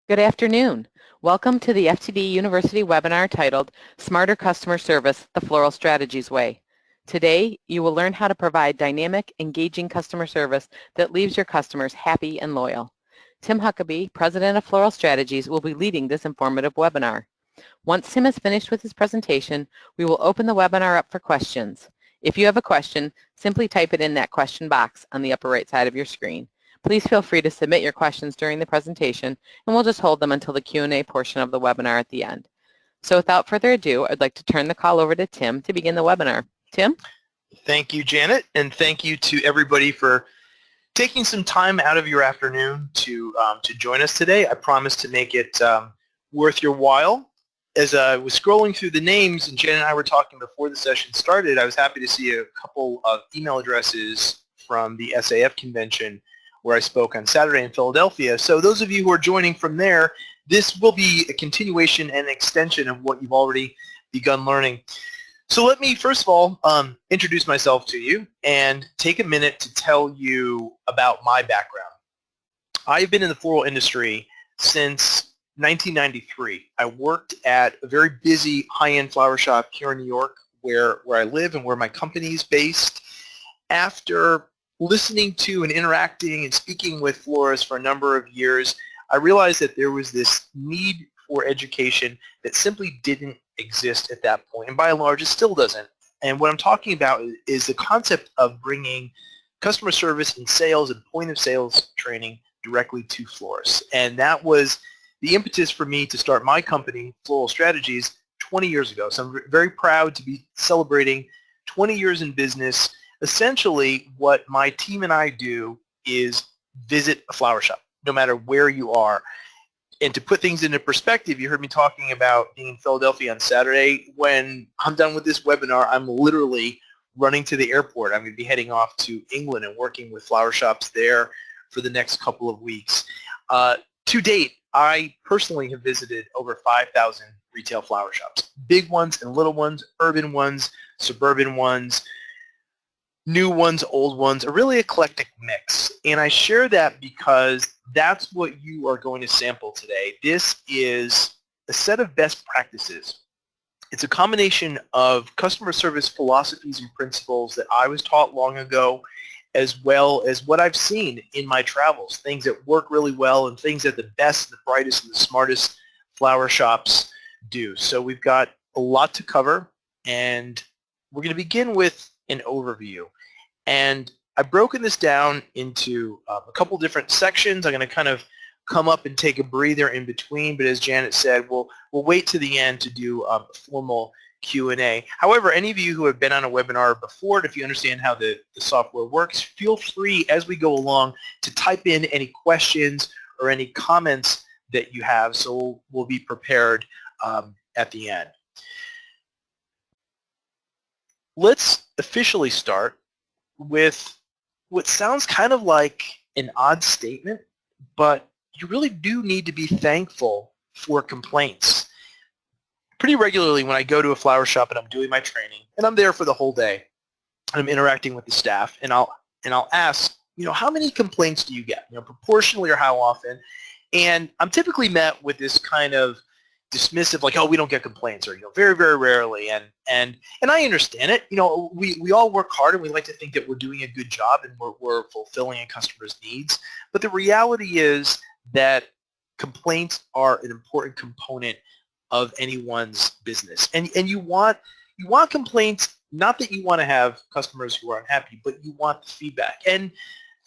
Good afternoon. Welcome to the FTD University webinar titled Smarter Customer Service, the Floral Strategies Way. Today, you will learn how to provide dynamic, engaging customer service that leaves your customers happy and loyal. Tim Huckabee, President of Floral Strategies, will be leading this informative webinar. Once Tim is finished with his presentation, we will open the webinar up for questions. If you have a question, simply type it in that question box on the upper right side of your screen. Please feel free to submit your questions during the presentation, and we'll just hold them until the Q&A portion of the webinar at the end. So without further ado, I'd like to turn the call over to Tim to begin the webinar. Tim? Thank you, Janet, and thank you to everybody for taking some time out of your afternoon to join us today. I promise to make it worth your while. As I was scrolling through the names, and Janet and I were talking before the session started, I was happy to see a couple of email addresses from the SAF convention where I spoke on Saturday in Philadelphia. So those of you who are joining from there, this will be a continuation and extension of what you've already begun learning. So let me, first of all, introduce myself to you and take a minute to tell you about my background. I've been in the floral industry since 1993. I worked at a very busy high-end flower shop here in New York where I live and where my company is based. After listening to and interacting and speaking with florists for a number of years, I realized that there was this need for education that simply didn't exist at that point, and by and large it still doesn't. And what I'm talking about is the concept of bringing customer service and sales and point of sales training directly to florists. And that was the impetus for me to start my company, FloralStrategies, 20 years ago. So I'm very proud to be celebrating 20 years in business. Essentially, what my team and I do is visit a flower shop, no matter where you are. And to put things into perspective, you heard me talking about being in Philadelphia on Saturday. When I'm done with this webinar, I'm literally running to the airport. I'm going to be heading off to England and working with flower shops there for the next couple of weeks. To date, I personally have visited over 5,000 retail flower shops, big ones and little ones, urban ones, suburban ones, new ones, old ones, a really eclectic mix. And I share that because that's what you are going to sample today. This is a set of best practices. It's a combination of customer service philosophies and principles that I was taught long ago, as well as what I've seen in my travels, things that work really well and things that the best, the brightest, and the smartest flower shops do. So we've got a lot to cover, and we're going to begin with an overview. And I've broken this down into a couple different sections. I'm going to kind of come up and take a breather in between, but as Janet said, we'll wait to the end to do a formal Q&A. However, any of you who have been on a webinar before, if you understand how the software works, feel free as we go along to type in any questions or any comments that you have, so we'll be prepared at the end. Let's officially start with what sounds kind of like an odd statement, but you really do need to be thankful for complaints. Pretty regularly when I go to a flower shop and I'm doing my training, and I'm there for the whole day, and I'm interacting with the staff, and I'll ask, how many complaints do you get? Proportionally or how often? And I'm typically met with this kind of dismissive, like, oh, we don't get complaints, or very, very rarely, and I understand it. We all work hard, and we like to think that we're doing a good job and we're fulfilling a customer's needs. But the reality is that complaints are an important component of anyone's business, and you want complaints. Not that you want to have customers who are unhappy, but you want the feedback. And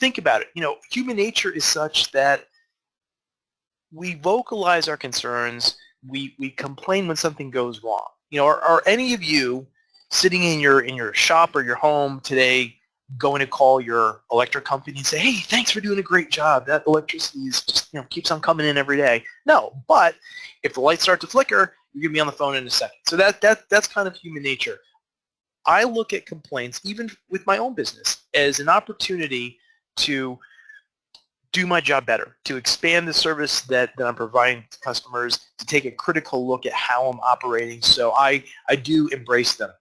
think about it. Human nature is such that we vocalize our concerns. We complain when something goes wrong. Are any of you sitting in your shop or your home today going to call your electric company and say, hey, thanks for doing a great job. That electricity is just, keeps on coming in every day? No, but if the lights start to flicker, you're going to be on the phone in a second. So that's kind of human nature. I look at complaints, even with my own business, as an opportunity to do my job better, to expand the service that I'm providing to customers, to take a critical look at how I'm operating. So I do embrace them.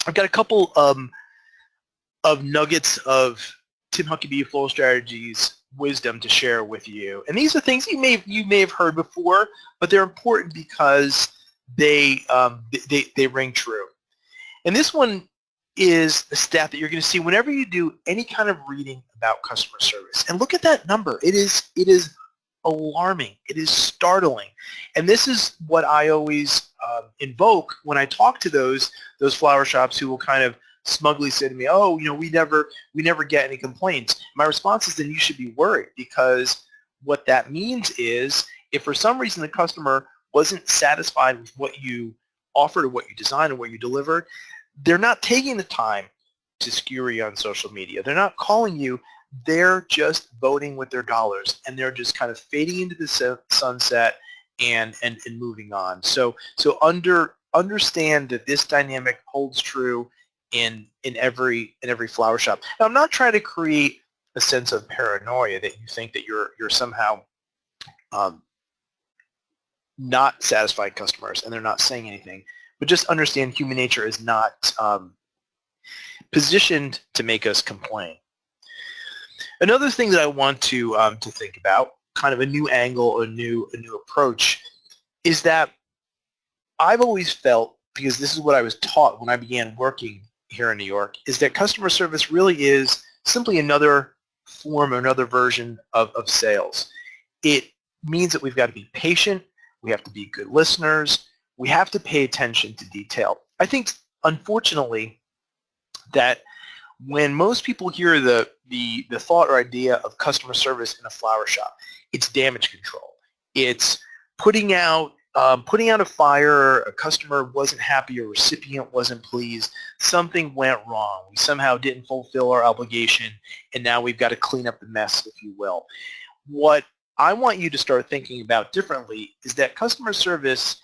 I've got a couple of nuggets of Tim Huckabee Floral Strategies wisdom to share with you. And these are things you may have heard before, but they're important because they ring true. And this one is a stat that you're going to see whenever you do any kind of reading about customer service. And look at that number. It is alarming. It is startling. And this is what I always invoke when I talk to those flower shops who will kind of smugly say to me, oh, we never get any complaints. My response is, then you should be worried, because what that means is if for some reason the customer wasn't satisfied with what you offered or what you designed or what you delivered, they're not taking the time to skewer you on social media. They're not calling you. They're just voting with their dollars, and they're just kind of fading into the sunset and moving on. So understand that this dynamic holds true in every flower shop. Now, I'm not trying to create a sense of paranoia that you think that you're somehow not satisfying customers and they're not saying anything, but just understand human nature is not positioned to make us complain. Another thing that I want to think about, kind of a new angle, a new approach, is that I've always felt, because this is what I was taught when I began working here in New York, is that customer service really is simply another form, another version of sales. It means that we've got to be patient, we have to be good listeners, we have to pay attention to detail. I think, unfortunately, that when most people hear the thought or idea of customer service in a flower shop, it's damage control. It's putting out a fire, a customer wasn't happy, a recipient wasn't pleased, something went wrong. We somehow didn't fulfill our obligation, and now we've got to clean up the mess, if you will. What I want you to start thinking about differently is that customer service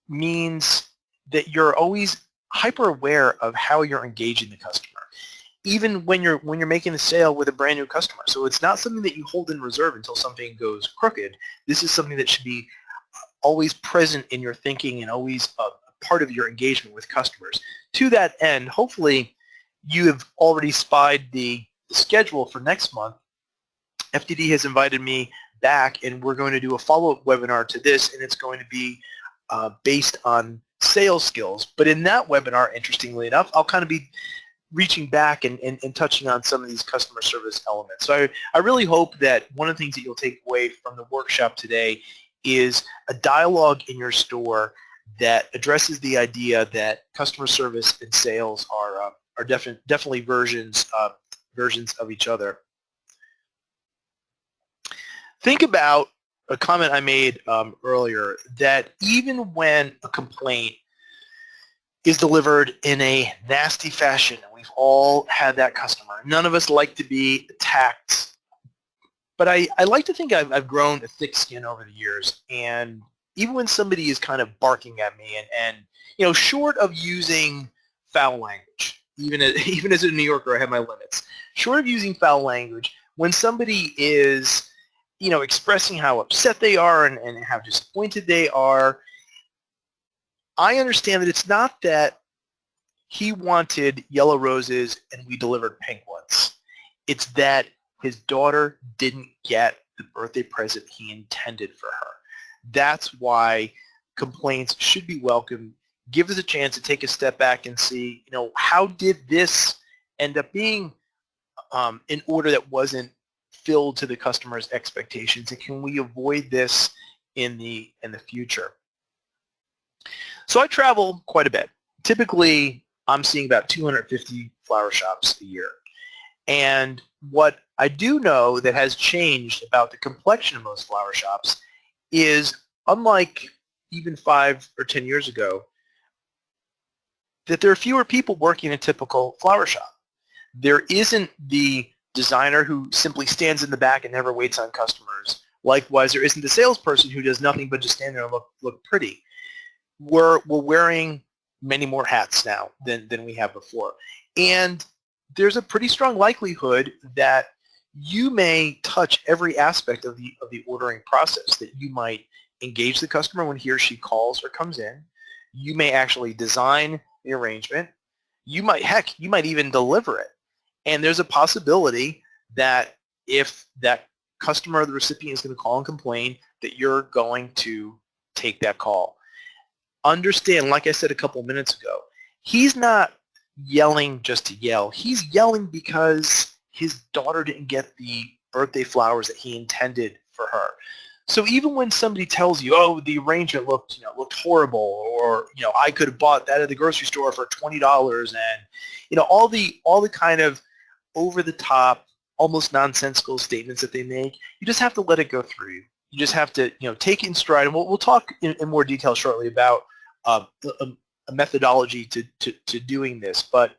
means that you're always hyper aware of how you're engaging the customer, even when you're making a sale with a brand new customer. So it's not something that you hold in reserve until something goes crooked. This is something that should be always present in your thinking and always a part of your engagement with customers. To that end, hopefully you have already spied the schedule for next month. FTD has invited me back, and we're going to do a follow-up webinar to this, and it's going to be based on sales skills. But in that webinar, interestingly enough, I'll kind of be reaching back and touching on some of these customer service elements. So I really hope that one of the things that you'll take away from the workshop today is a dialogue in your store that addresses the idea that customer service and sales are definitely versions of each other. Think about a comment I made earlier, that even when a complaint is delivered in a nasty fashion, and we've all had that customer, none of us like to be attacked, but I like to think I've grown a thick skin over the years, and even when somebody is kind of barking at me, and short of using foul language, even as a New Yorker, I have my limits. Short of using foul language, when somebody is expressing how upset they are and how disappointed they are, I understand that it's not that he wanted yellow roses and we delivered pink ones. It's that his daughter didn't get the birthday present he intended for her. That's why complaints should be welcome. Give us a chance to take a step back and see, how did this end up being in order that wasn't filled to the customer's expectations, and can we avoid this in the future? So I travel quite a bit. Typically, I'm seeing about 250 flower shops a year. And what I do know that has changed about the complexion of most flower shops is, unlike even 5 or 10 years ago, that there are fewer people working in a typical flower shop. There isn't the designer who simply stands in the back and never waits on customers. Likewise, there isn't the salesperson who does nothing but just stand there and look pretty. We're wearing many more hats now than we have before. And there's a pretty strong likelihood that you may touch every aspect of the ordering process, that you might engage the customer when he or she calls or comes in. You may actually design the arrangement. You might even deliver it. And there's a possibility that if that customer or the recipient is going to call and complain, that you're going to take that call. Understand, like I said a couple minutes ago, he's not yelling just to yell. He's yelling because his daughter didn't get the birthday flowers that he intended for her. So even when somebody tells you, oh, the arrangement looked horrible, or I could have bought that at the grocery store for $20, and all the kind of over the top, almost nonsensical statements that they make, you just have to let it go through you. You just have to take it in stride, and we'll talk in more detail shortly about a methodology to doing this. But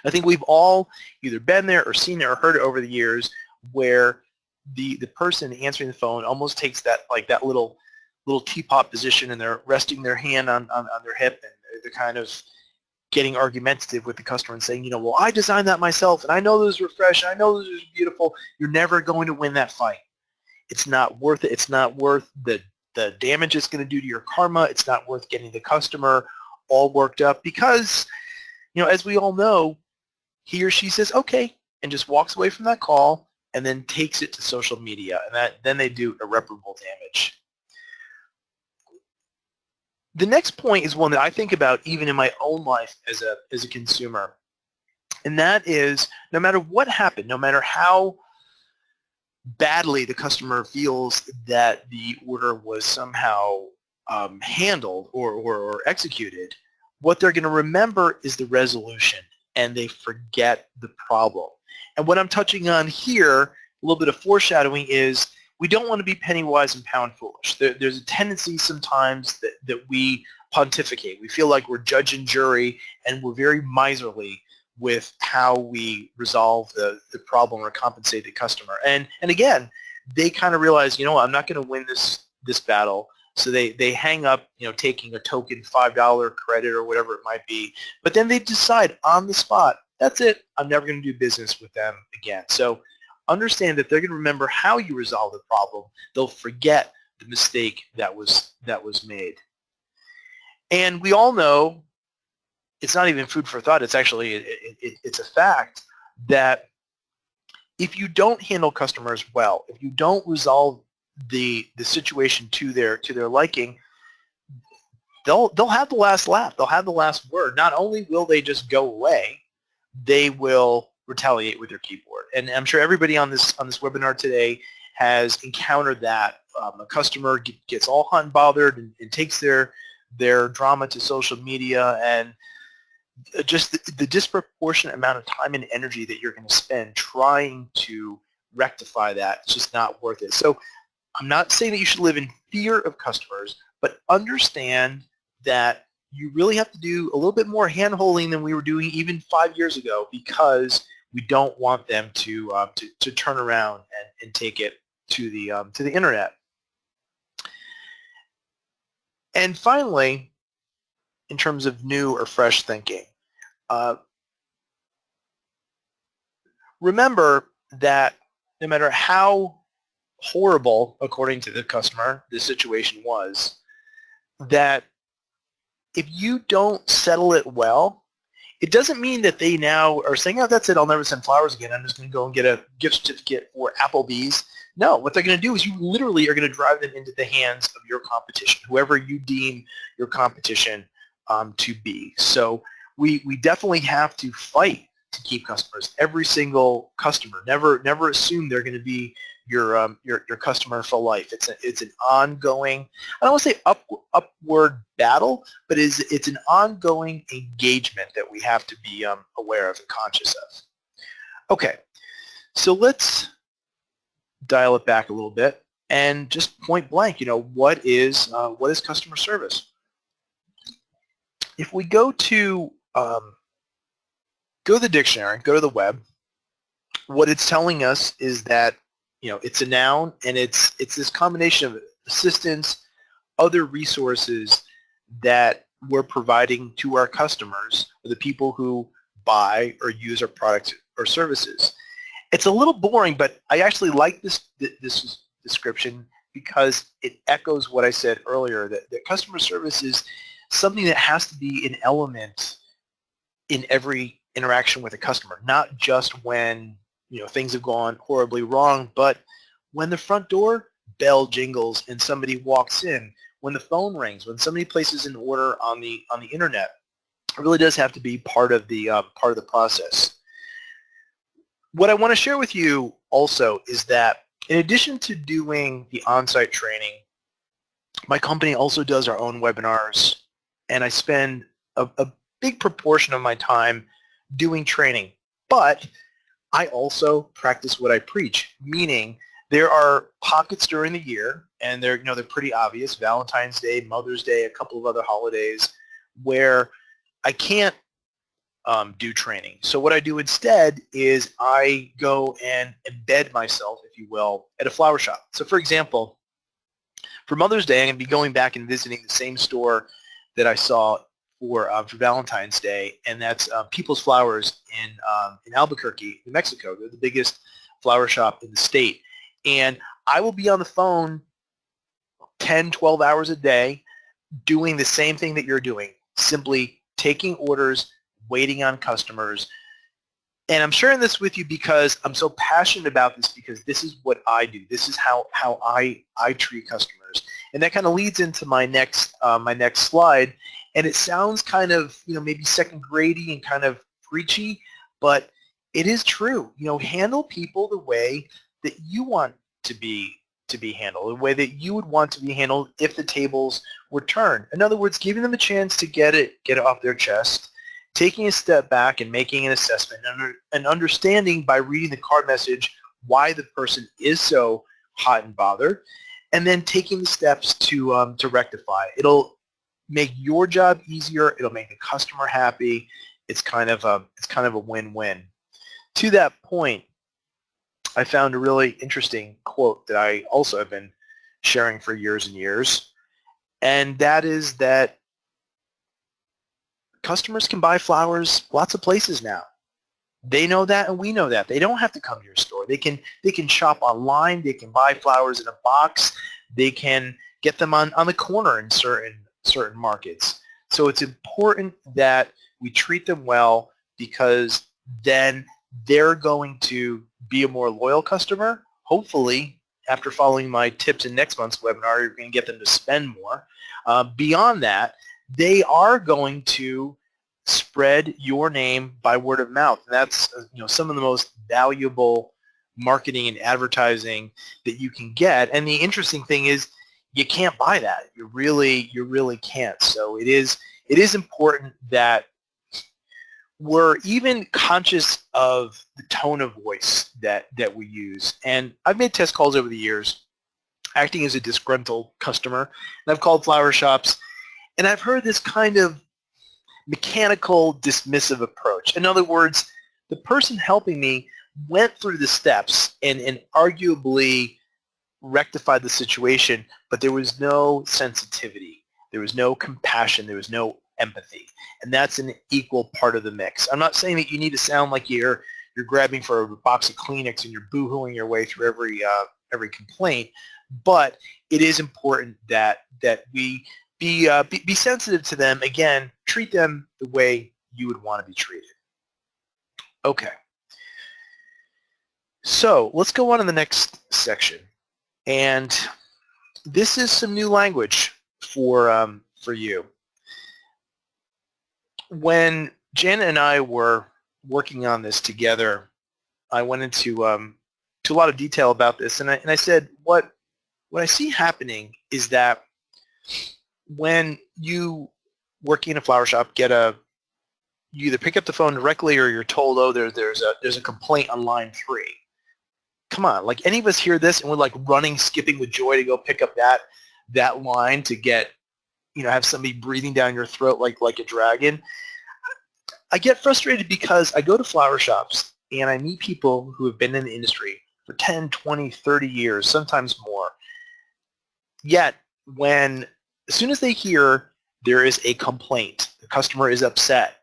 I think we've all either been there or seen it or heard it over the years, where the person answering the phone almost takes that little teapot position, and they're resting their hand on their hip, and they're kind of getting argumentative with the customer and saying, well, I designed that myself, and I know those were fresh, and I know those are beautiful. You're never going to win that fight. It's not worth it. It's not worth the damage it's going to do to your karma. It's not worth getting the customer all worked up, because, as we all know, he or she says, okay, and just walks away from that call and then takes it to social media, and then they do irreparable damage. The next point is one that I think about even in my own life as a consumer, and that is, no matter what happened, no matter how badly the customer feels that the order was somehow handled or executed, what they're going to remember is the resolution, and they forget the problem. And what I'm touching on here, a little bit of foreshadowing, is we don't want to be penny wise and pound foolish. There's a tendency sometimes that we pontificate. We feel like we're judge and jury, and we're very miserly with how we resolve the problem or compensate the customer. And again, they kind of realize, I'm not going to win this battle. So they hang up, taking a token $5 credit or whatever it might be. But then they decide on the spot, that's it. I'm never going to do business with them again. So understand that they're going to remember how you resolve the problem. They'll forget the mistake that was made. And we all know, it's not even food for thought. It's actually it's a fact that if you don't handle customers well, if you don't resolve the situation to their liking, they'll have the last laugh. They'll have the last word. Not only will they just go away, they will retaliate with their keyboard. And I'm sure everybody on this webinar today has encountered that. A customer gets all hot and bothered and takes their drama to social media, and just the disproportionate amount of time and energy that you're going to spend trying to rectify that, it's just not worth it. So I'm not saying that you should live in fear of customers, but understand that you really have to do a little bit more hand-holding than we were doing even 5 years ago, because we don't want them to turn around and take it to the internet. And finally, in terms of new or fresh thinking, remember that no matter how horrible, according to the customer, the situation was, that if you don't settle it well, it doesn't mean that they now are saying, oh, that's it, I'll never send flowers again. I'm just going to go and get a gift certificate for Applebee's. No, what they're going to do is you literally are going to drive them into the hands of your competition, whoever you deem your competition to be. So we definitely have to fight to keep customers. Every single customer. Never assume they're going to be your customer for life. It's an ongoing, I don't want to say upward battle, but it's an ongoing engagement that we have to be aware of and conscious of. Okay, so let's dial it back a little bit and just point blank, what is customer service? If we go to the dictionary, go to the web, what it's telling us is that it's a noun, and it's this combination of assistance, other resources that we're providing to our customers, or the people who buy or use our products or services. It's a little boring, but I actually like this description because it echoes what I said earlier, that customer service is something that has to be an element in every interaction with a customer, not just when things have gone horribly wrong, but when the front door bell jingles and somebody walks in, when the phone rings, when somebody places an order on the internet, it really does have to be part of the process. What I want to share with you also is that in addition to doing the on-site training, my company also does our own webinars, and I spend a big proportion of my time doing training. But I also practice what I preach, meaning there are pockets during the year, and they're pretty obvious, Valentine's Day, Mother's Day, a couple of other holidays, where I can't do training. So what I do instead is I go and embed myself, if you will, at a flower shop. So for example, for Mother's Day, I'm going to be going back and visiting the same store that I saw for Valentine's Day, and that's People's Flowers in Albuquerque, New Mexico. They're the biggest flower shop in the state. And I will be on the phone 10, 12 hours a day doing the same thing that you're doing, simply taking orders, waiting on customers. And I'm sharing this with you because I'm so passionate about this, because this is what I do. This is how I treat customers. And that kind of leads into my next slide. And it sounds kind of, maybe second grade-y and kind of preachy, but it is true. Handle people the way that you want to be handled, the way that you would want to be handled if the tables were turned. In other words, giving them a chance to get it off their chest, taking a step back and making an assessment and understanding by reading the card message why the person is so hot and bothered, and then taking the steps to rectify. It'll make your job easier. It'll make the customer happy. It's kind of a win-win. To that point, I found a really interesting quote that I also have been sharing for years and years, and that is that customers can buy flowers lots of places now. They know that, and we know that. They don't have to come to your store. They can shop online. They can buy flowers in a box. They can get them on the corner in certain markets. So it's important that we treat them well, because then they're going to be a more loyal customer. Hopefully, after following my tips in next month's webinar, you're going to get them to spend more. Beyond that, they are going to spread your name by word of mouth. And that's some of the most valuable marketing and advertising that you can get. And the interesting thing is, you can't buy that. You really can't. So it is important that we're even conscious of the tone of voice that we use. And I've made test calls over the years, acting as a disgruntled customer, and I've called flower shops, and I've heard this kind of mechanical, dismissive approach. In other words, the person helping me went through the steps and arguably rectified the situation, but there was no sensitivity. There was no compassion. There was no empathy. And that's an equal part of the mix. I'm not saying that you need to sound like you're grabbing for a box of Kleenex and you're boo-hooing your way through every complaint, but it is important that we be sensitive to them. Again, treat them the way you would want to be treated. Okay. So let's go on to the next section. And this is some new language for you. When Janet and I were working on this together, I went into to a lot of detail about this, and I said what I see happening is that when you working in a flower shop you either pick up the phone directly or you're told, oh, there's a complaint on line 3. Come on, like any of us hear this and we're like running, skipping with joy to go pick up that line to get, have somebody breathing down your throat like a dragon. I get frustrated because I go to flower shops and I meet people who have been in the industry for 10, 20, 30 years, sometimes more. Yet, as soon as they hear there is a complaint, the customer is upset,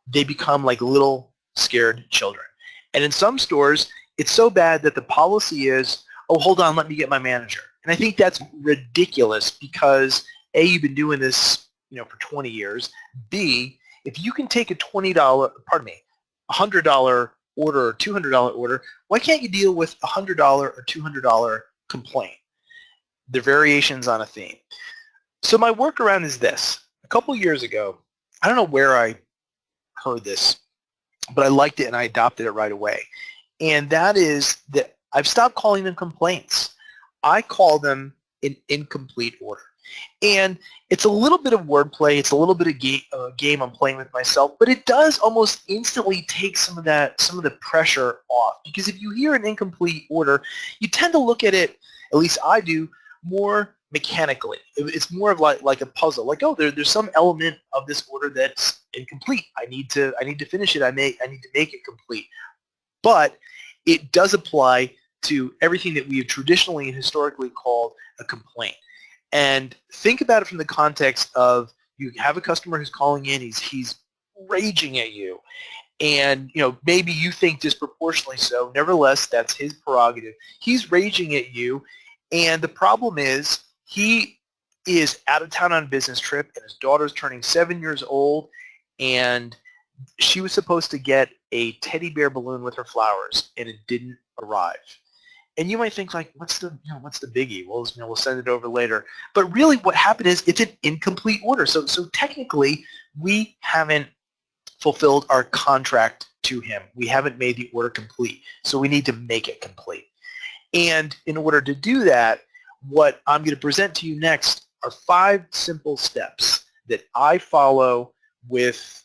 they become like little scared children. And in some stores, it's so bad that the policy is, oh, hold on, let me get my manager. And I think that's ridiculous because A, you've been doing this, for 20 years. B, if you can take a $100 order or $200 order, why can't you deal with a $100 or $200 complaint? They're variations on a theme. So my workaround is this. A couple years ago, I don't know where I heard this, but I liked it and I adopted it right away. And that is that I've stopped calling them complaints. I call them an incomplete order. And it's a little bit of wordplay. It's a little bit of game I'm playing with myself, but it does almost instantly take some of the pressure off. Because if you hear an incomplete order, you tend to look at it, at least I do, more mechanically. It's more of like a puzzle. Like, oh, there's some element of this order that's incomplete. I need to finish it. I need to make it complete. But it does apply to everything that we have traditionally and historically called a complaint. And think about it from the context of you have a customer who's calling in, he's raging at you, and maybe you think disproportionately so. Nevertheless, that's his prerogative. He's raging at you, and the problem is he is out of town on a business trip, and his daughter's turning 7 years old, and she was supposed to get a teddy bear balloon with her flowers, and it didn't arrive. And you might think, like, what's the biggie? We'll send it over later. But really, what happened is it's an incomplete order. So technically, we haven't fulfilled our contract to him. We haven't made the order complete. So we need to make it complete. And in order to do that, what I'm going to present to you next are 5 simple steps that I follow with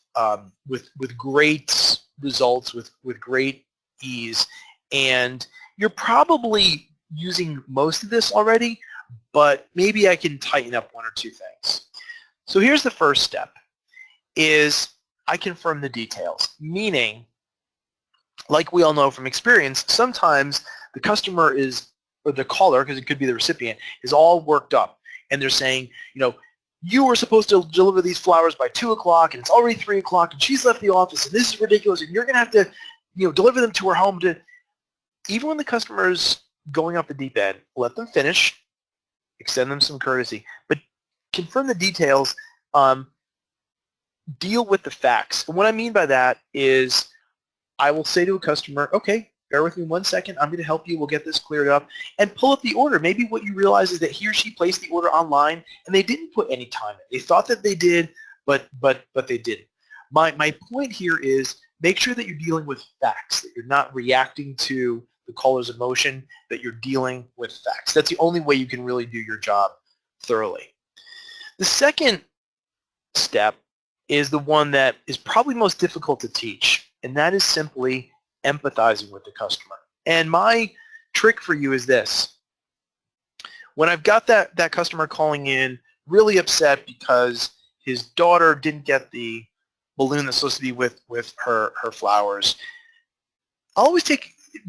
great results, with great ease. And you're probably using most of this already, but maybe I can tighten up 1 or 2 things. So here's the first step, is I confirm the details, meaning, like we all know from experience, sometimes the customer or the caller, because it could be the recipient, is all worked up, and they're saying, you were supposed to deliver these flowers by 2 o'clock, and it's already 3 o'clock, and she's left the office, and this is ridiculous, and you're going to have to deliver them to her home. Even when the customer's going off the deep end, let them finish, extend them some courtesy, but confirm the details, deal with the facts. And what I mean by that is I will say to a customer, okay, bear with me 1 second, I'm going to help you, we'll get this cleared up, and pull up the order. Maybe what you realize is that he or she placed the order online and they didn't put any time in it. They thought that they did, but they didn't. My point here is make sure that you're dealing with facts, that you're not reacting to the caller's emotion, that you're dealing with facts. That's the only way you can really do your job thoroughly. The second step is the one that is probably most difficult to teach, and that is simply empathizing with the customer. And my trick for you is this. When I've got that customer calling in really upset because his daughter didn't get the balloon that's supposed to be with her flowers, I'll always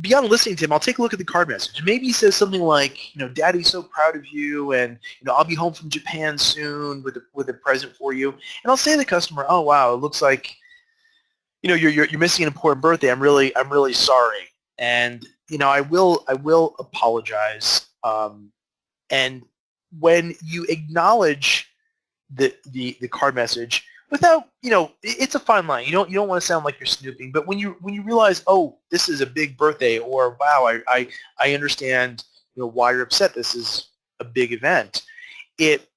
beyond listening to him, I'll take a look at the card message. Maybe he says something like, Daddy's so proud of you, and I'll be home from Japan soon with a present for you. And I'll say to the customer, oh wow, it looks like you're missing an important birthday. I'm really sorry. And I will apologize. And when you acknowledge the card message, without, it's a fine line. You don't want to sound like you're snooping, but when you realize, oh, this is a big birthday, or wow, I understand, why you're upset. This is a big event. It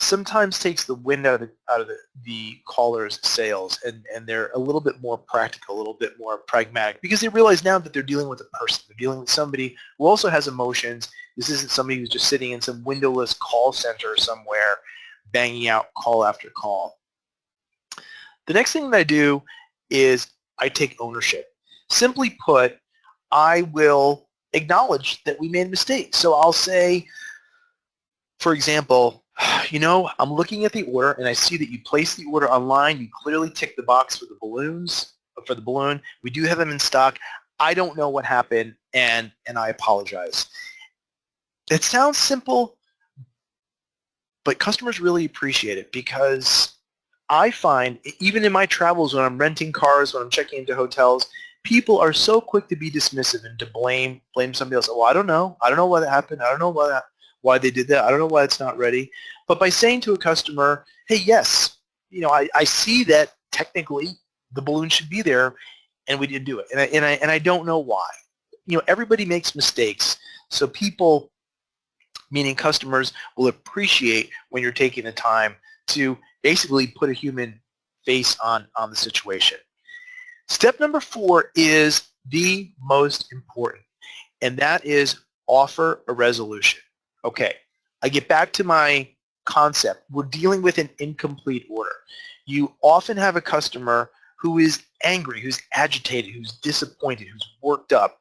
sometimes takes the wind out of the caller's sails, and they're a little bit more practical, a little bit more pragmatic, because they realize now that they're dealing with a person. They're dealing with somebody who also has emotions. This isn't somebody who's just sitting in some windowless call center somewhere, banging out call after call. The next thing that I do is I take ownership. Simply put, I will acknowledge that we made a mistake. So I'll say, for example, I'm looking at the order and I see that you placed the order online. You clearly ticked the box for the balloon. We do have them in stock. I don't know what happened, and I apologize. It sounds simple, but customers really appreciate it, because I find, even in my travels, when I'm renting cars, when I'm checking into hotels, people are so quick to be dismissive and to blame somebody else. Well, I don't know what happened. I don't know why they did that. I don't know why it's not ready. But by saying to a customer, hey, yes, I see that technically the balloon should be there. and we didn't do it. And I don't know why. You know, everybody makes mistakes, so people, meaning customers, will appreciate when you're taking the time to basically put a human face on the situation. Step number 4 is the most important, and that is offer a resolution. Okay, I get back to my concept. We're dealing with an incomplete order. You often have a customer who is angry, who's agitated, who's disappointed, who's worked up.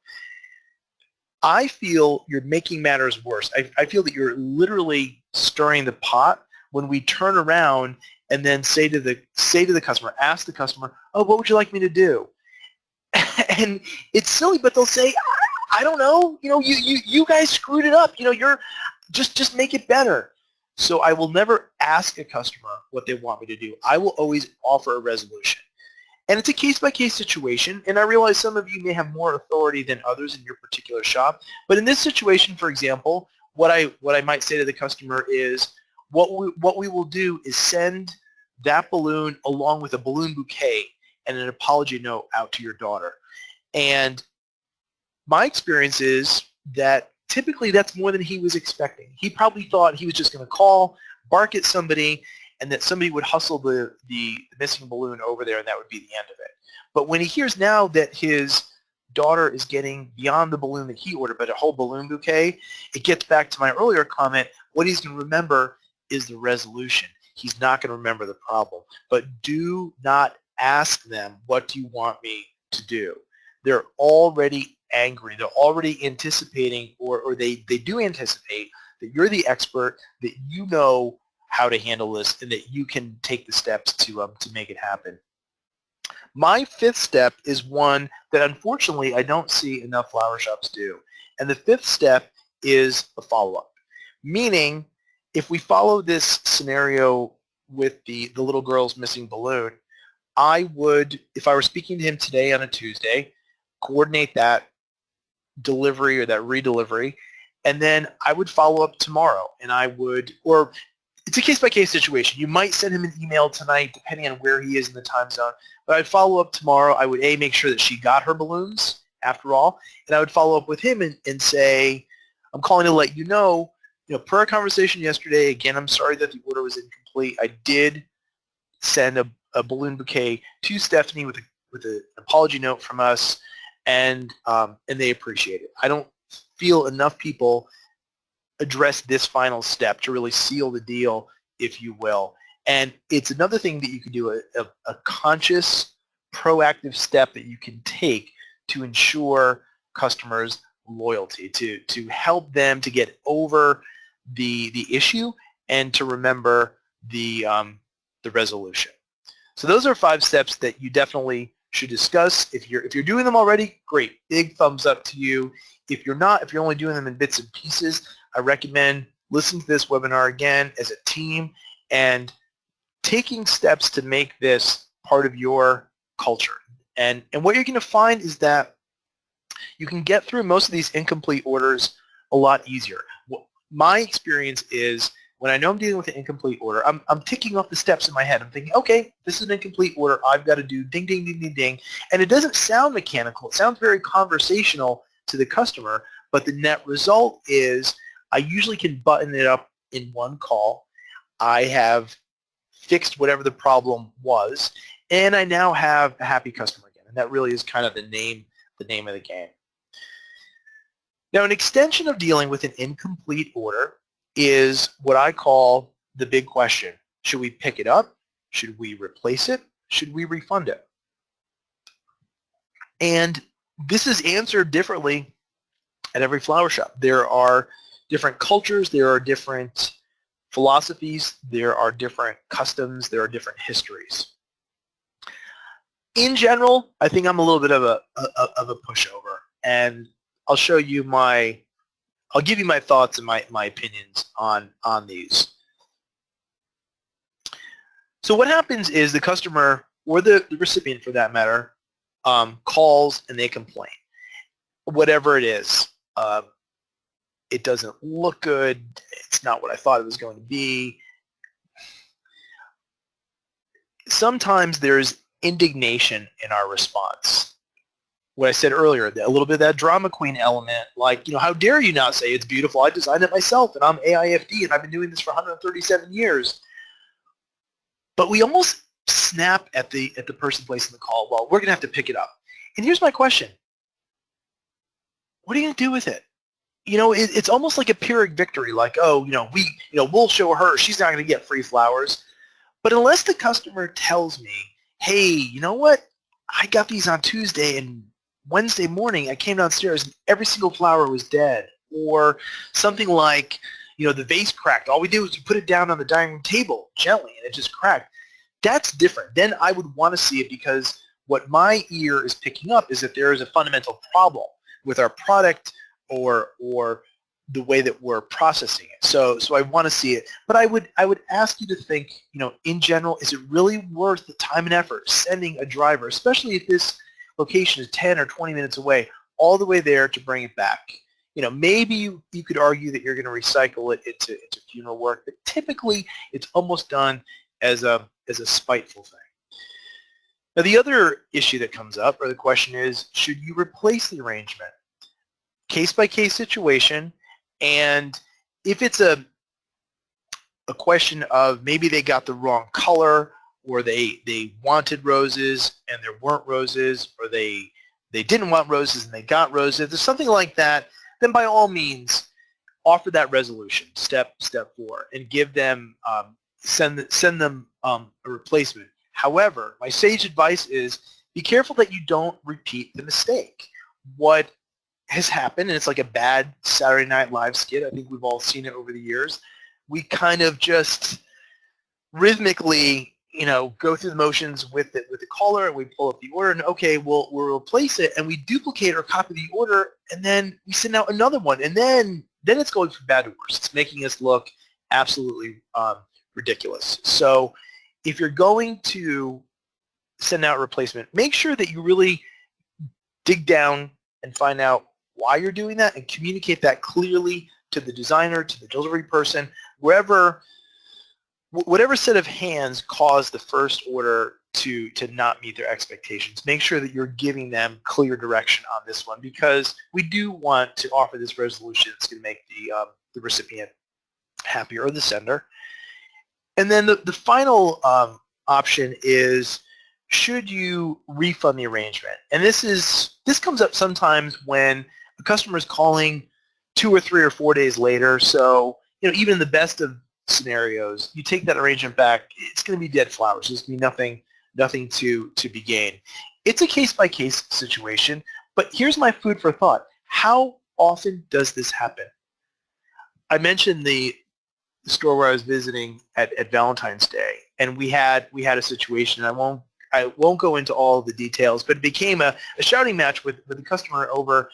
I feel you're making matters worse. I feel that you're literally stirring the pot when we turn around and then say to the customer, ask the customer, oh, what would you like me to do? And it's silly, but they'll say, I don't know. You know, you guys screwed it up. You know, you're just make it better. So I will never ask a customer what they want me to do. I will always offer a resolution. And it's a case-by-case situation, and I realize some of you may have more authority than others in your particular shop. But in this situation, for example, what I might say to the customer is, what we will do is send that balloon along with a balloon bouquet and an apology note out to your daughter. And my experience is that typically that's more than he was expecting. He probably thought he was just going to call, bark at somebody, and that somebody would hustle the missing balloon over there, and that would be the end of it. But when he hears now that his daughter is getting beyond the balloon that he ordered, but a whole balloon bouquet, it gets back to my earlier comment. What he's going to remember is the resolution. He's not going to remember the problem. But do not ask them, what do you want me to do? They're already angry. They're already anticipating, or they do anticipate that you're the expert, that you know how to handle this, and that you can take the steps to make it happen. My 5th step is one that unfortunately I don't see enough flower shops do. And the 5th step is a follow-up. Meaning, if we follow this scenario with the little girl's missing balloon, I would, if I were speaking to him today on a Tuesday, coordinate that delivery or that redelivery, and then I would follow up tomorrow, and I would, or it's a case-by-case situation. You might send him an email tonight, depending on where he is in the time zone, but I'd follow up tomorrow. I would, make sure that she got her balloons, after all, and I would follow up with him and say, I'm calling to let you know, per our conversation yesterday, again, I'm sorry that the order was incomplete. I did send a balloon bouquet to Stephanie with an apology note from us, and they appreciate it. I don't feel enough people address this final step to really seal the deal, if you will. And it's another thing that you can do, a conscious, proactive step that you can take to ensure customers' loyalty, to help them to get over the issue and to remember the resolution. So those are 5 steps that you definitely should discuss. If you're doing them already, great, big thumbs up to you. If you're not, if you're only doing them in bits and pieces, I recommend listening to this webinar again as a team and taking steps to make this part of your culture. And what you're going to find is that you can get through most of these incomplete orders a lot easier. My experience is when I know I'm dealing with an incomplete order, I'm ticking off the steps in my head. I'm thinking, okay, this is an incomplete order. I've got to do ding, ding, ding, ding, ding. And it doesn't sound mechanical. It sounds very conversational to the customer, but the net result is I usually can button it up in one call. I have fixed whatever the problem was, and I now have a happy customer again. And that really is kind of the name of the game. Now, an extension of dealing with an incomplete order is what I call the big question. Should we pick it up? Should we replace it? Should we refund it? And this is answered differently at every flower shop. There are different cultures, there are different philosophies, there are different customs, there are different histories. In general, I think I'm a little bit of a pushover, and I'll show you I'll give you my thoughts and my opinions on these. So what happens is the customer, or the recipient for that matter, calls and they complain. Whatever it is, it doesn't look good, it's not what I thought it was going to be. Sometimes there's indignation in our response. what I said earlier, a little bit of that drama queen element, like, how dare you not say it's beautiful? I designed it myself, and I'm AIFD, and I've been doing this for 137 years. But we almost snap at the person placing the call. Well, we're going to have to pick it up. And here's my question. What are you going to do with it? It's almost like a Pyrrhic victory, like, oh, we'll show her. She's not going to get free flowers. But unless the customer tells me, hey, you know what? I got these on Tuesday, and Wednesday morning I came downstairs and every single flower was dead. Or something like, the vase cracked. All we did was put it down on the dining room table gently, and it just cracked. That's different. Then I would want to see it, because what my ear is picking up is that there is a fundamental problem with our product or the way that we're processing it. So I want to see it. But I would ask you to think, in general, is it really worth the time and effort sending a driver, especially if this location is 10 or 20 minutes away, all the way there to bring it back? Maybe you could argue that you're going to recycle it into funeral work, but typically it's almost done as a spiteful thing. Now, the other issue that comes up, or the question is, should you replace the arrangement? Case-by-case situation, and if it's a question of maybe they got the wrong color, or they wanted roses and there weren't roses, or they didn't want roses and they got roses, if there's something like that, then by all means offer that resolution, step 4, and give them send them a replacement. However, my sage advice is be careful that you don't repeat the mistake. What has happened, and it's like a bad Saturday Night Live skit, I think we've all seen it over the years, we kind of just rhythmically, go through the motions with the caller, and we pull up the order, and okay, we'll replace it, and we duplicate or copy the order, and then we send out another one, and then it's going from bad to worse. It's making us look absolutely ridiculous. So if you're going to send out a replacement, make sure that you really dig down and find out why you're doing that, and communicate that clearly to the designer, to the delivery person, whatever set of hands caused the first order to not meet their expectations. Make sure that you're giving them clear direction on this one, because we do want to offer this resolution that's going to make the recipient happier, or the sender. And then the final option is, should you refund the arrangement? And this comes up sometimes when a customer is calling 2 or 3 or 4 days later. So even in the best of scenarios, you take that arrangement back, it's going to be dead flowers. There's going to be nothing to be gained. It's a case-by-case situation, but here's my food for thought. How often does this happen? I mentioned the store where I was visiting at Valentine's Day, and we had a situation. I won't go into all the details, but it became a shouting match with the customer over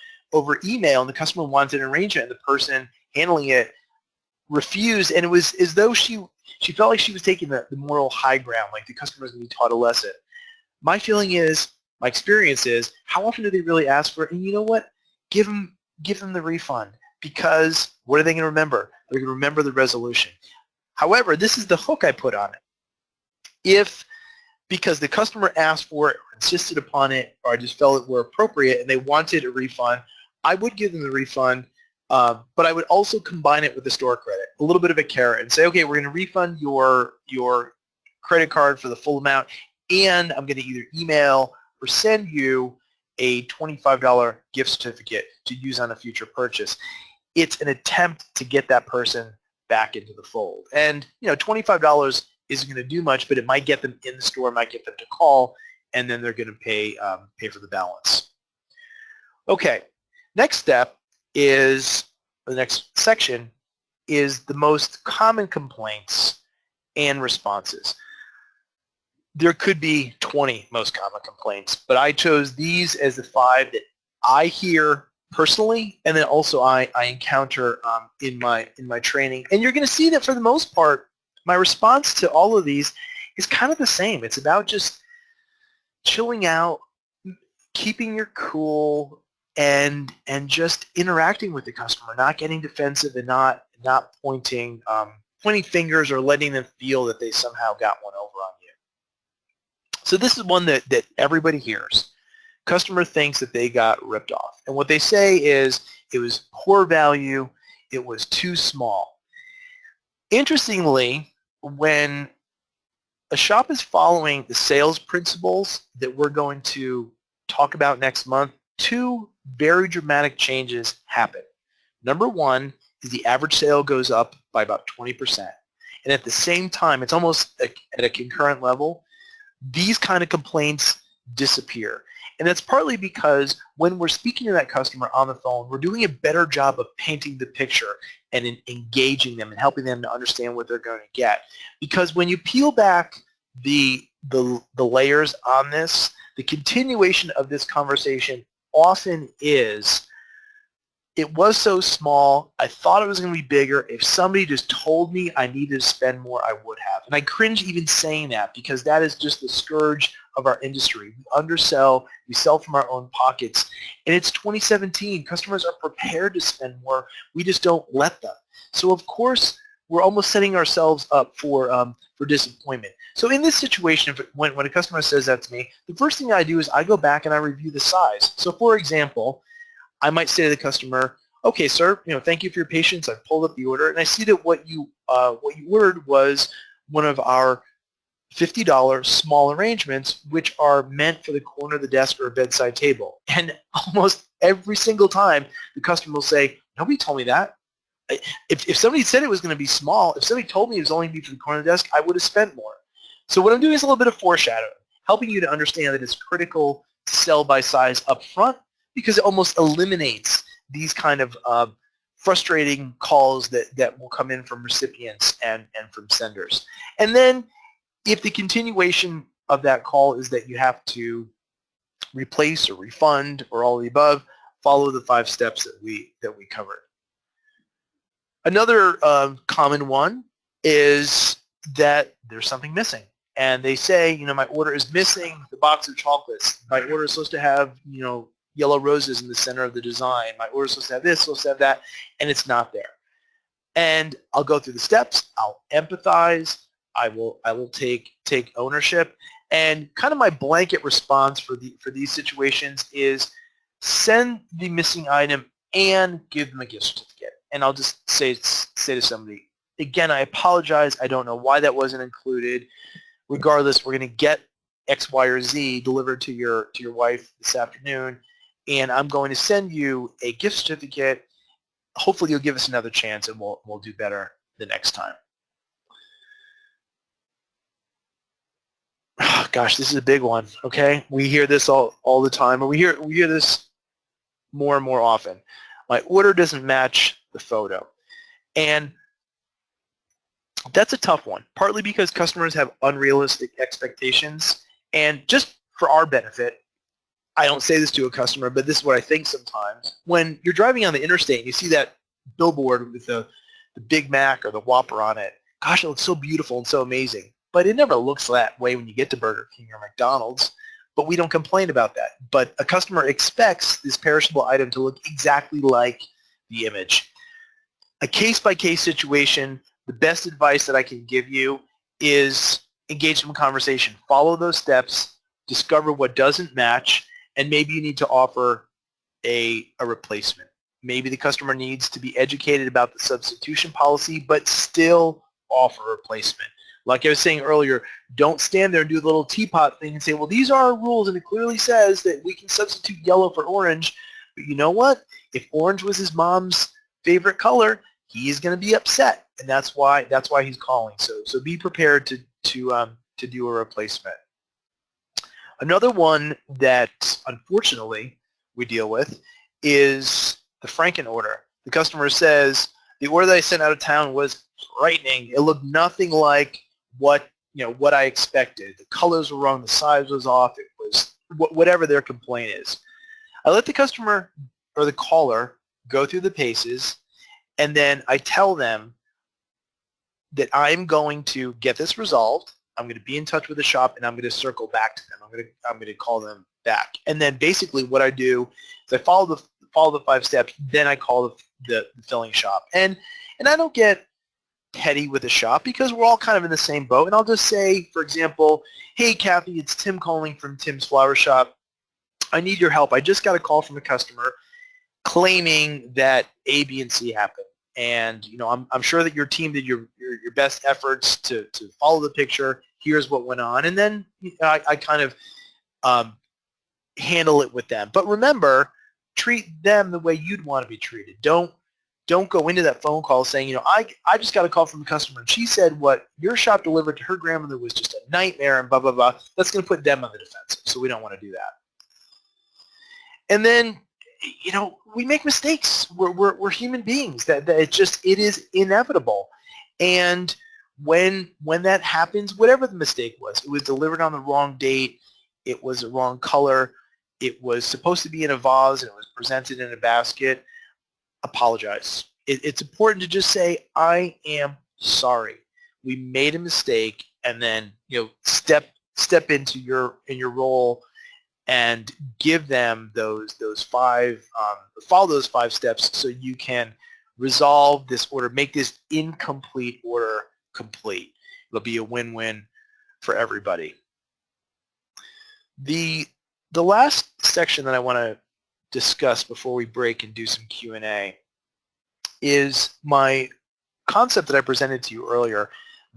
email, and the customer wanted an arrangement, and the person handling it refused, and it was as though she felt like she was taking the moral high ground, like the customer was going to be taught a lesson. My experience is, how often do they really ask for it? And you know what? Give them the refund, because what are they going to remember? They're going to remember the resolution. However, this is the hook I put on it. Because the customer asked for it or insisted upon it, or I just felt it were appropriate and they wanted a refund, I would give them the refund, but I would also combine it with the store credit, a little bit of a carrot, and say, okay, we're going to refund your credit card for the full amount, and I'm going to either email or send you a $25 gift certificate to use on a future purchase. It's an attempt to get that person back into the fold. And $25 isn't going to do much, but it might get them in the store, might get them to call, and then they're going to pay for the balance. Okay, next step is, the next section is the most common complaints and responses. There could be 20 most common complaints, but I chose these as the 5 that I hear personally, and then also I encounter in my training. And you're going to see that for the most part, my response to all of these is kind of the same. It's about just chilling out, keeping your cool, and just interacting with the customer, not getting defensive, and not pointing fingers or letting them feel that they somehow got one over on you. So this is one that everybody hears. customer thinks that they got ripped off. And what they say is it was poor value, it was too small. Interestingly, when a shop is following the sales principles that we're going to talk about next month, two very dramatic changes happen. Number one is the average sale goes up by about 20%. And at the same time, it's almost at a concurrent level, these kind of complaints disappear. And that's partly because when we're speaking to that customer on the phone, we're doing a better job of painting the picture and engaging them and helping them to understand what they're going to get. Because when you peel back the layers on this, the continuation of this conversation often is, it was so small, I thought it was going to be bigger. If somebody just told me I needed to spend more, I would have. And I cringe even saying that because that is just the scourge of our industry. We undersell, we sell from our own pockets. And it's 2017. Customers are prepared to spend more. We just don't let them. So of course, we're almost setting ourselves up for disappointment. So in this situation, when a customer says that to me, the first thing I do is I go back and I review the size. So for example, I might say to the customer, okay, sir, thank you for your patience. I've pulled up the order, and I see that what you ordered was one of our $50 small arrangements, which are meant for the corner of the desk or a bedside table. And almost every single time, the customer will say, nobody told me that. If somebody said it was going to be small, if somebody told me it was only going to be for the corner of the desk, I would have spent more. So what I'm doing is a little bit of foreshadowing, helping you to understand that it's critical to sell by size up front, because it almost eliminates these kind of frustrating calls that will come in from recipients and from senders. And then if the continuation of that call is that you have to replace or refund or all of the above, follow the 5 steps that we covered. Another common one is that there's something missing. And they say, my order is missing the box of chocolates. My order is supposed to have, yellow roses in the center of the design. My order is supposed to have this, supposed to have that, and it's not there. And I'll go through the steps. I'll empathize. I will take ownership. And kind of my blanket response for these situations is send the missing item and give them a gift certificate. And I'll just say to somebody, again, I apologize. I don't know why that wasn't included. Regardless, we're going to get X, Y, or Z delivered to your wife this afternoon, and I'm going to send you a gift certificate. Hopefully you'll give us another chance and we'll do better the next time. Oh, gosh, this is a big one, okay? We hear this all the time, and we hear this more and more often. My order doesn't match the photo. And that's a tough one, partly because customers have unrealistic expectations. And just for our benefit, I don't say this to a customer, but this is what I think sometimes. When you're driving on the interstate and you see that billboard with the Big Mac or the Whopper on it, gosh, it looks so beautiful and so amazing. But it never looks that way when you get to Burger King or McDonald's. But we don't complain about that. But a customer expects this perishable item to look exactly like the image. A case-by-case situation, the best advice that I can give you is engage in conversation. Follow those steps, discover what doesn't match, and maybe you need to offer a replacement. Maybe the customer needs to be educated about the substitution policy, but still offer a replacement. Like I was saying earlier, don't stand there and do the little teapot thing and say, well, these are our rules, and it clearly says that we can substitute yellow for orange. But you know what? If orange was his mom's favorite color, he's going to be upset, and that's why he's calling. So be prepared to do a replacement. Another one that unfortunately we deal with is the Frankenorder. The customer says the order that I sent out of town was frightening. It looked nothing like what I expected. The colors were wrong. The size was off. It was whatever their complaint is. I let the customer or the caller go through the paces, and then I tell them that I'm going to get this resolved. I'm going to be in touch with the shop, and I'm going to circle back to them. I'm going to call them back. And then basically what I do is I follow the 5 steps. Then I call the filling shop. And I don't get petty with the shop because we're all kind of in the same boat. And I'll just say, for example, hey, Kathy, it's Tim calling from Tim's Flower Shop. I need your help. I just got a call from a customer claiming that A, B, and C happened. And I'm sure that your team did your best efforts to follow the picture. Here's what went on, and then I kind of handle it with them. But remember, treat them the way you'd want to be treated. Don't go into that phone call saying, I just got a call from a customer and she said what your shop delivered to her grandmother was just a nightmare and blah, blah, blah. That's going to put them on the defensive, so we don't want to do that. And then, we make mistakes. We're human beings. That it is inevitable. And when that happens, whatever the mistake was, it was delivered on the wrong date, it was the wrong color, it was supposed to be in a vase and it was presented in a basket, apologize. It's important to just say, I am sorry. We made a mistake, and then step into your role and give them those five follow those 5 steps so you can resolve this order, make this incomplete order complete. It'll be a win-win for everybody. The last section that I want to discuss before we break and do some Q&A is my concept that I presented to you earlier,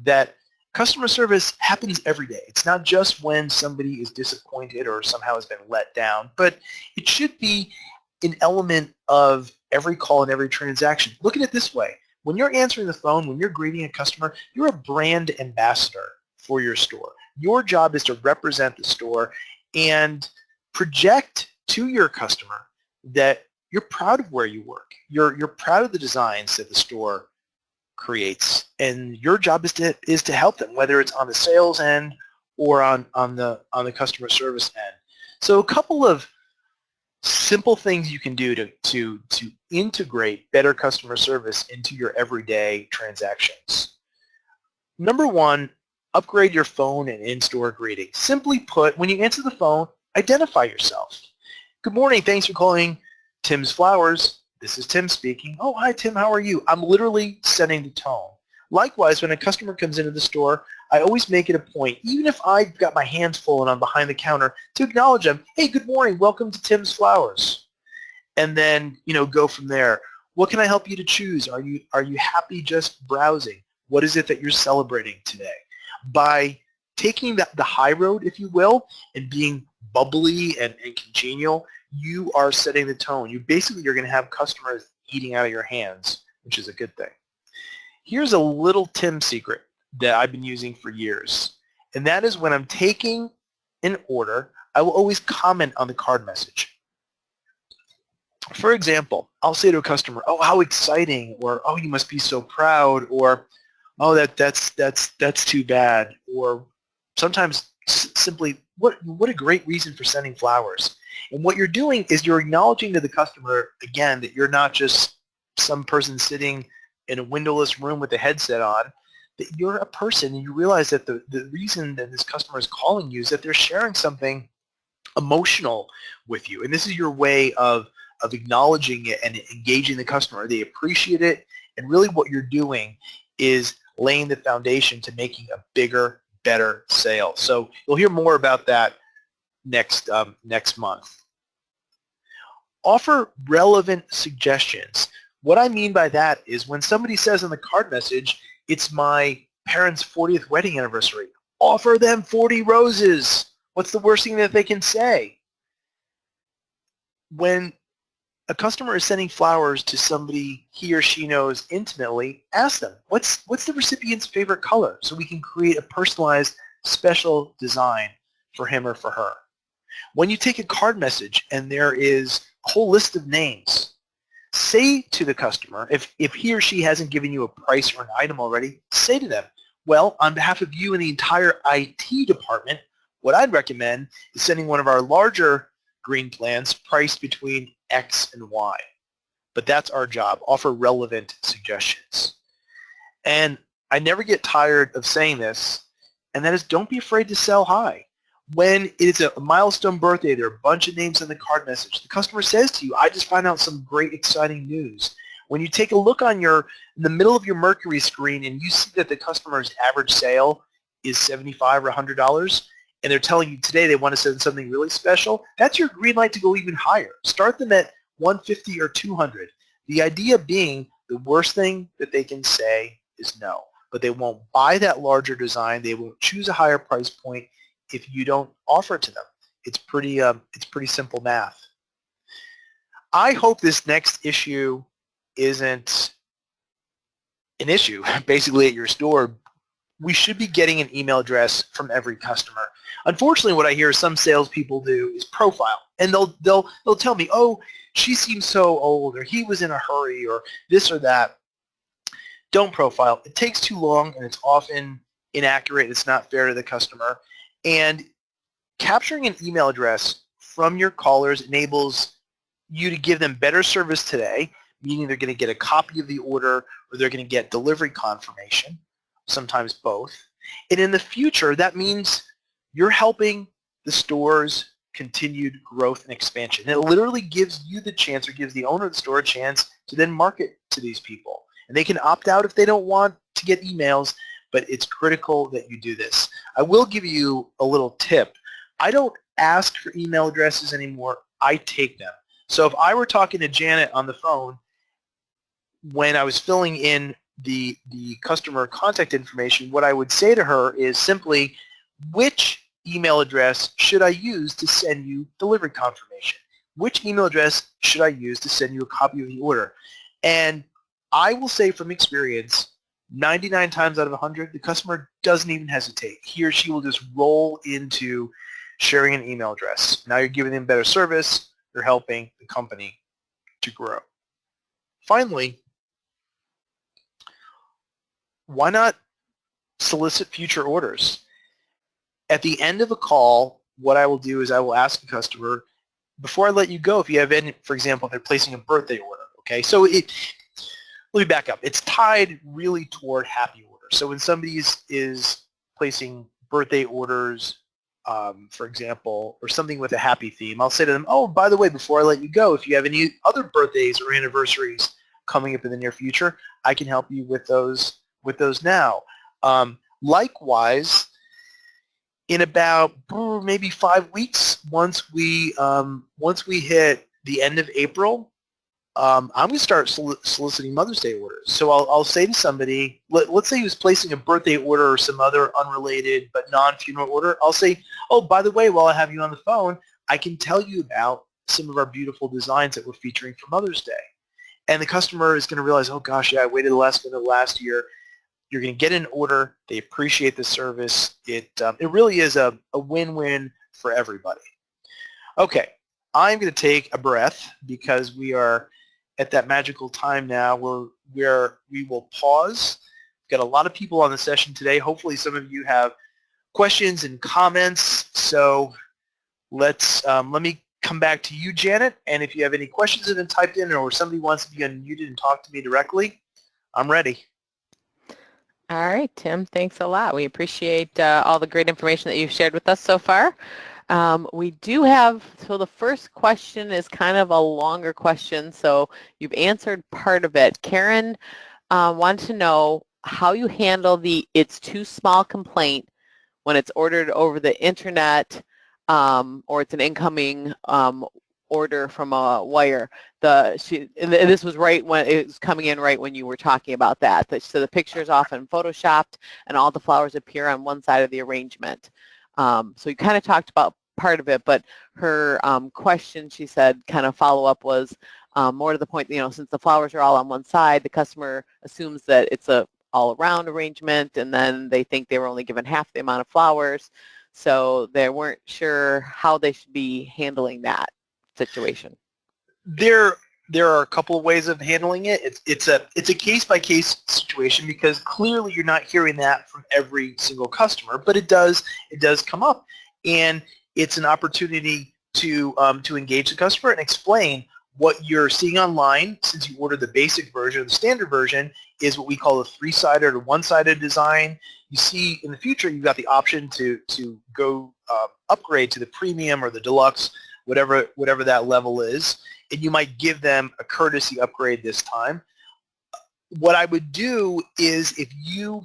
that customer service happens every day. It's not just when somebody is disappointed or somehow has been let down, but it should be an element of every call and every transaction. Look at it this way. When you're answering the phone, when you're greeting a customer, you're a brand ambassador for your store. Your job is to represent the store and project to your customer that you're proud of where you work. You're proud of the designs that the store creates, and your job is to help them, whether it's on the sales end or on the customer service end. So a couple of simple things you can do to integrate better customer service into your everyday transactions. Number one, upgrade your phone and in-store greeting. Simply put, when you answer the phone, identify yourself. Good morning, thanks for calling Tim's Flowers. This is Tim speaking. Oh, hi, Tim. How are you? I'm literally setting the tone. Likewise, when a customer comes into the store, I always make it a point, even if I've got my hands full and I'm behind the counter, to acknowledge them. Hey, good morning. Welcome to Tim's Flowers. And then, go from there. What can I help you to choose? Are you happy just browsing? What is it that you're celebrating today? By taking the high road, if you will, and being bubbly and congenial, you are setting the tone. You're going to have customers eating out of your hands, which is a good thing. Here's a little Tim secret that I've been using for years, and that is when I'm taking an order, I will always comment on the card message. For example, I'll say to a customer, oh, how exciting, or oh, you must be so proud, or oh, that's too bad, or sometimes simply, what a great reason for sending flowers. And what you're doing is you're acknowledging to the customer, again, that you're not just some person sitting in a windowless room with a headset on, that you're a person, and you realize that the reason that this customer is calling you is that they're sharing something emotional with you. And this is your way of acknowledging it and engaging the customer. They appreciate it, and really what you're doing is laying the foundation to making a bigger, better sale. So you'll hear more about that next month. Offer relevant suggestions. What I mean by that is when somebody says in the card message, it's my parents' 40th wedding anniversary, offer them 40 roses. What's the worst thing that they can say? When a customer is sending flowers to somebody he or she knows intimately, ask them, what's the recipient's favorite color, so we can create a personalized, special design for him or for her. When you take a card message and there is a whole list of names, say to the customer, if he or she hasn't given you a price or an item already, say to them, well, on behalf of you and the entire IT department, what I'd recommend is sending one of our larger green plans priced between X and Y. But that's our job. Offer relevant suggestions. And I never get tired of saying this, and that is, don't be afraid to sell high. When it's a milestone birthday, there are a bunch of names in the card message. The customer says to you, I just found out some great, exciting news. When you take a look in the middle of your Mercury screen and you see that the customer's average sale is $75 or $100, and they're telling you today they want to send something really special, that's your green light to go even higher. Start them at 150 or 200. The idea being the worst thing that they can say is no, but they won't buy that larger design. They won't choose a higher price point if you don't offer it to them. It's pretty simple math. I hope this next issue isn't an issue basically at your store. We should be getting an email address from every customer. Unfortunately, what I hear some salespeople do is profile, and they'll tell me, oh, she seems so old, or he was in a hurry, or this or that. Don't profile. It takes too long, and it's often inaccurate. It's not fair to the customer. And capturing an email address from your callers enables you to give them better service today, meaning they're going to get a copy of the order or they're going to get delivery confirmation, sometimes both. And in the future, that means you're helping the store's continued growth and expansion. And it literally gives you the chance, or gives the owner of the store a chance to then market to these people. And they can opt out if they don't want to get emails, but it's critical that you do this. I will give you a little tip. I don't ask for email addresses anymore. I take them. So if I were talking to Janet on the phone when I was filling in the customer contact information, what I would say to her is simply, which email address should I use to send you delivery confirmation? Which email address should I use to send you a copy of the order? And I will say from experience, 99 times out of 100, the customer doesn't even hesitate. He or she will just roll into sharing an email address. Now you're giving them better service. You're helping the company to grow. Finally, why not solicit future orders? At the end of a call, what I will do is I will ask the customer, before I let you go, if you have any, for example, they're placing a birthday order, okay? So let me back up. It's tied really toward happy orders. So when somebody is placing birthday orders, for example, or something with a happy theme, I'll say to them, oh, by the way, before I let you go, if you have any other birthdays or anniversaries coming up in the near future, I can help you with those now. Likewise, in about maybe 5 weeks, once we hit the end of April, I'm going to start soliciting Mother's Day orders. So I'll say to somebody, let's say he was placing a birthday order or some other unrelated but non-funeral order. I'll say, oh, by the way, while I have you on the phone, I can tell you about some of our beautiful designs that we're featuring for Mother's Day. And the customer is going to realize, oh gosh, yeah, I waited the last minute last year. You're going to get an order. They appreciate the service. It really is a win-win for everybody. Okay, I'm going to take a breath because we are at that magical time now where we will pause. We've got a lot of people on the session today. Hopefully some of you have questions and comments. So let me come back to you, Janet. And if you have any questions that have been typed in, or somebody wants to be unmuted and talk to me directly, I'm ready. All right, Tim, thanks a lot. We appreciate all the great information that you've shared with us so far. We do have, so the first question is kind of a longer question, so you've answered part of it. Karen wanted to know how you handle the "it's too small" complaint when it's ordered over the internet, or it's an incoming order from a wire. And this was right when it was coming in, right when you were talking about that. So the picture is often photoshopped and all the flowers appear on one side of the arrangement. So you kind of talked about part of it, but her question, she said, kind of follow-up was more to the point, since the flowers are all on one side, the customer assumes that it's a all-around arrangement, and then they think they were only given half the amount of flowers, so they weren't sure how they should be handling that situation. There are a couple of ways of handling it. It's a case-by-case situation, because clearly you're not hearing that from every single customer, but it does come up, and it's an opportunity to engage the customer and explain what you're seeing online. Since you ordered the basic version, the standard version is what we call a three-sided or one-sided design. You see in the future you've got the option to go upgrade to the premium or the deluxe, whatever that level is, and you might give them a courtesy upgrade this time. What I would do is, if you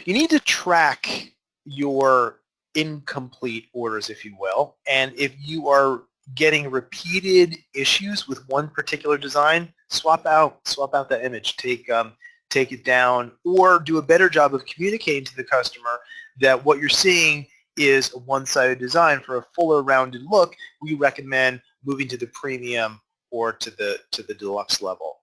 need to track your incomplete orders, if you will. And if you are getting repeated issues with one particular design, swap out that image, take it down, or do a better job of communicating to the customer that what you're seeing is a one-sided design. For a fuller rounded look, we recommend moving to the premium or to the deluxe level.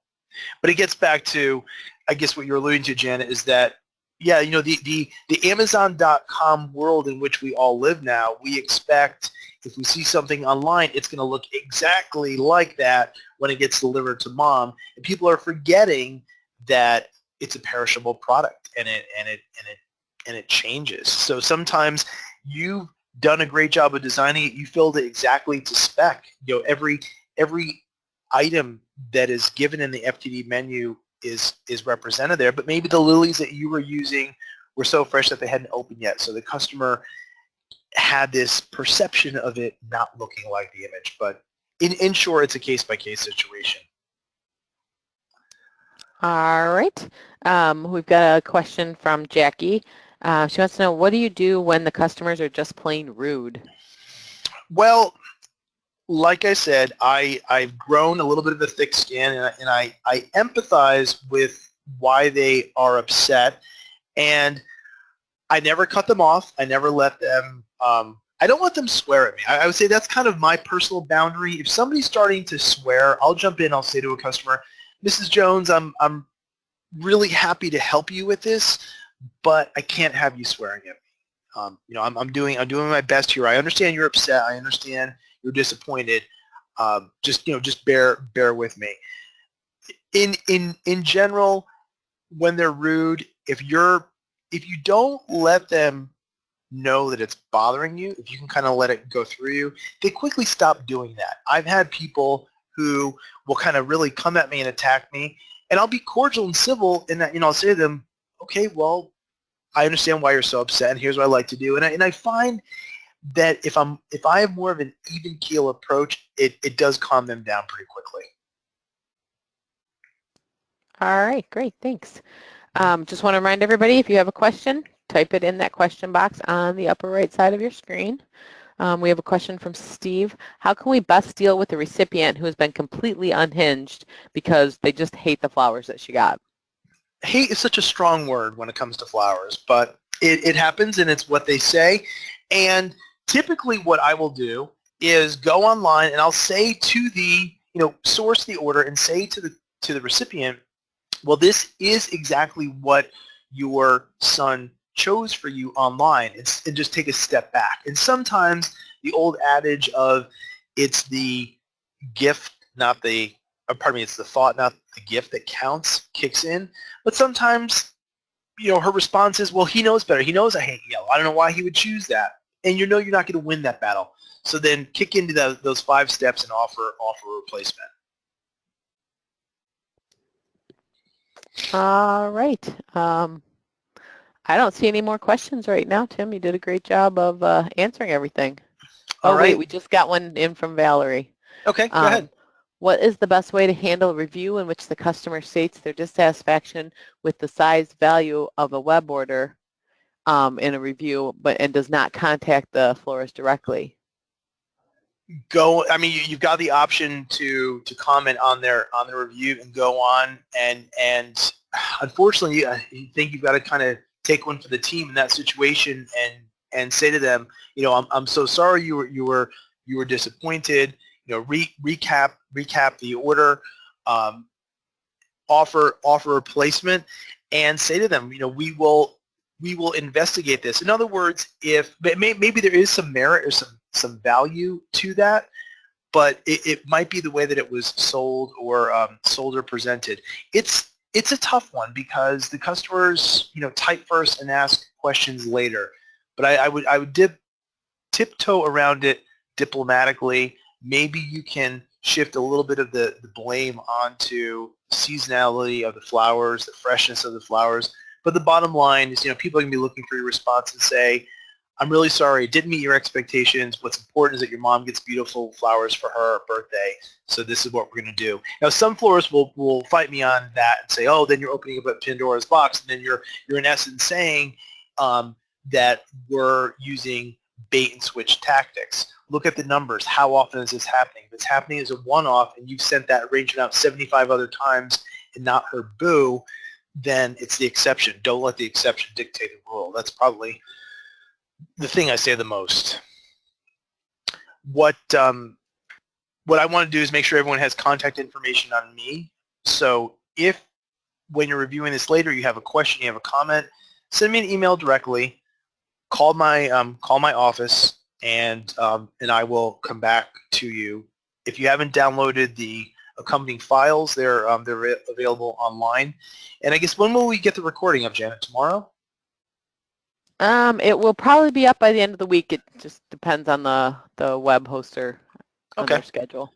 But it gets back to, I guess what you're alluding to, Janet, is that, yeah, you know, the Amazon.com world in which we all live now, we expect if we see something online, it's going to look exactly like that when it gets delivered to mom. And people are forgetting that it's a perishable product, and it changes. So sometimes you've done a great job of designing it. You filled it exactly to spec. You know, every item that is given in the FTD menu is represented there, but maybe the lilies that you were using were so fresh that they hadn't opened yet. So the customer had this perception of it not looking like the image. But in short, it's a case-by-case situation. All right. We've got a question from Jackie. She wants to know, what do you do when the customers are just plain rude? Well, like I said, I've grown a little bit of a thick skin, and I empathize with why they are upset, and I never cut them off. I never let them, I don't let them swear at me. I would say that's kind of my personal boundary. If somebody's starting to swear, I'll jump in, I'll say to a customer, Mrs. Jones, I'm really happy to help you with this, but I can't have you swearing at me. You know, I'm doing my best here. I understand you're upset. I understand you're disappointed. Just bear with me. In general, when they're rude, if you don't let them know that it's bothering you, if you can kind of let it go through you, they quickly stop doing that. I've had people who will kind of really come at me and attack me, and I'll be cordial and civil, and I'll say to them, okay, well, I understand why you're so upset, and here's what I like to do. And I find that if I have more of an even keel approach, it does calm them down pretty quickly. All right, great, thanks. Just want to remind everybody, if you have a question, type it in that question box on the upper right side of your screen. We have a question from Steve. How can we best deal with the recipient who has been completely unhinged because they just hate the flowers that she got? Hate is such a strong word when it comes to flowers, but it happens, and it's what they say. And typically what I will do is go online, and I'll say to the, source the order and say to the recipient, well, this is exactly what your son chose for you online, and just take a step back. And sometimes the old adage of it's the gift, not the, it's the thought, not the gift that counts, kicks in. But sometimes, her response is, well, he knows better. He knows I hate yellow. I don't know why he would choose that. And you're not going to win that battle. So then kick into those 5 steps and offer a replacement. All right. I don't see any more questions right now, Tim. You did a great job of answering everything. All right. Wait, we just got one in from Valerie. Okay, go ahead. What is the best way to handle a review in which the customer states their dissatisfaction with the size value of a web order in a review, and does not contact the florist directly? You've got the option to comment on their review and go on, and unfortunately, I think you've got to kind of take one for the team in that situation and say to them, I'm so sorry you were disappointed. Recap the order, offer a replacement, and say to them, we will investigate this. In other words, if maybe there is some merit or some value to that, but it might be the way that it was sold or presented. It's a tough one because the customers, type first and ask questions later. But I would tiptoe around it diplomatically. Maybe you can shift a little bit of the blame onto seasonality of the flowers, the freshness of the flowers. But the bottom line is, people are going to be looking for your response and say, I'm really sorry, it didn't meet your expectations. What's important is that your mom gets beautiful flowers for her birthday, so this is what we're going to do. Now, some florists will fight me on that and say, oh, then you're opening up a Pandora's box, and then you're in essence saying that we're using bait and switch tactics. Look at the numbers. How often is this happening? If it's happening as a one-off and you've sent that arrangement out 75 other times and not heard boo, then it's the exception. Don't let the exception dictate the rule. That's probably the thing I say the most. What I want to do is make sure everyone has contact information on me. So if when you're reviewing this later you have a question, you have a comment, send me an email directly, call my office, and I will come back to you. If you haven't downloaded the accompanying files, they're available online. And I guess when will we get the recording of, Janet? Tomorrow? It will probably be up by the end of the week. It just depends on the web hoster on their schedule.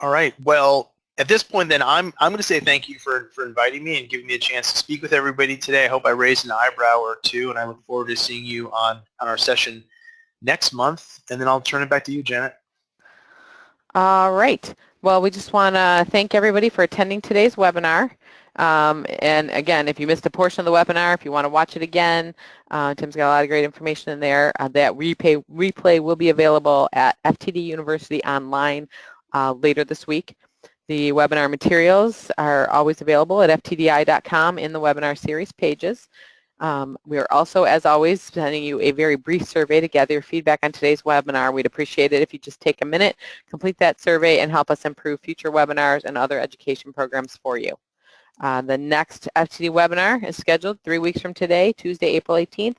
All right. Well, at this point, then I'm going to say thank you for inviting me and giving me a chance to speak with everybody today. I hope I raised an eyebrow or two, and I look forward to seeing you on our session next month. And then I'll turn it back to you, Janet. All right. Well, we just want to thank everybody for attending today's webinar. And again, if you missed a portion of the webinar, if you want to watch it again, Tim's got a lot of great information in there. That replay will be available at FTD University online later this week. The webinar materials are always available at ftdi.com in the webinar series pages. We are also, as always, sending you a very brief survey to gather your feedback on today's webinar. We'd appreciate it if you just take a minute, complete that survey, and help us improve future webinars and other education programs for you. The next FTD webinar is scheduled 3 weeks from today, Tuesday, April 18th.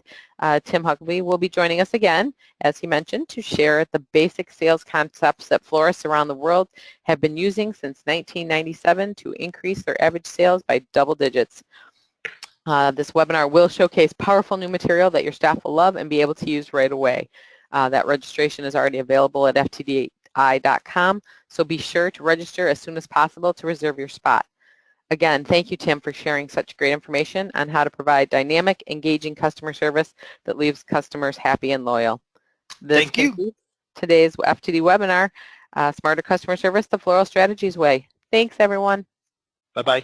Tim Huckabee will be joining us again, as he mentioned, to share the basic sales concepts that florists around the world have been using since 1997 to increase their average sales by double digits. This webinar will showcase powerful new material that your staff will love and be able to use right away. That registration is already available at ftdi.com, so be sure to register as soon as possible to reserve your spot. Again, thank you, Tim, for sharing such great information on how to provide dynamic, engaging customer service that leaves customers happy and loyal. This concludes today's FTD webinar, Smarter Customer Service, the Floral Strategies Way. Thanks, everyone. Bye-bye.